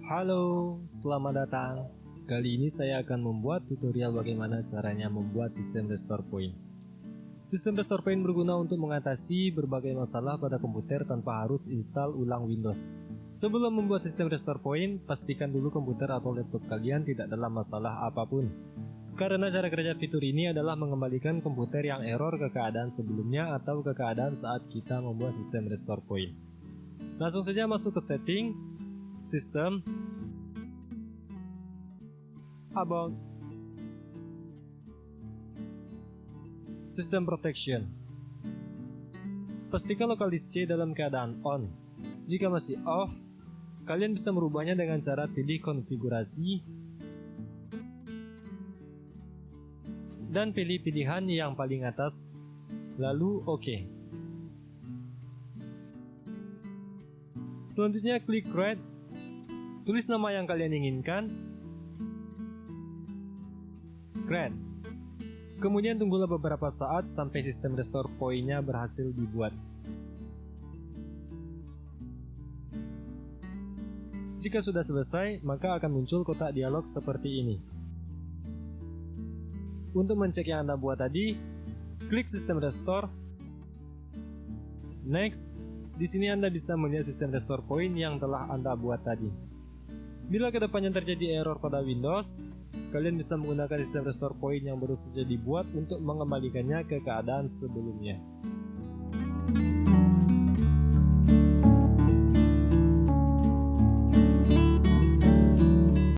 Halo, selamat datang. Kali ini saya akan membuat tutorial bagaimana caranya membuat sistem restore point. Sistem restore point berguna untuk mengatasi berbagai masalah pada komputer tanpa harus install ulang Windows. Sebelum membuat sistem restore point, pastikan dulu komputer atau laptop kalian tidak dalam masalah apapun. Karena cara kerja fitur ini adalah mengembalikan komputer yang error ke keadaan sebelumnya atau ke keadaan saat kita membuat sistem restore point. Langsung saja masuk ke setting, sistem, about, system protection. Pastikan local disk C dalam keadaan on. Jika masih off, kalian bisa merubahnya dengan cara pilih konfigurasi dan pilih pilihan yang paling atas, lalu OK. Selanjutnya klik create, tulis nama yang kalian inginkan, create. Kemudian tunggulah beberapa saat sampai sistem restore point-nya berhasil dibuat. Jika sudah selesai, maka akan muncul kotak dialog seperti ini. Untuk mencek yang Anda buat tadi, klik sistem restore. Next, di sini Anda bisa melihat sistem restore point yang telah Anda buat tadi. Bila kedepannya terjadi error pada Windows, kalian bisa menggunakan sistem restore point yang baru saja dibuat untuk mengembalikannya ke keadaan sebelumnya.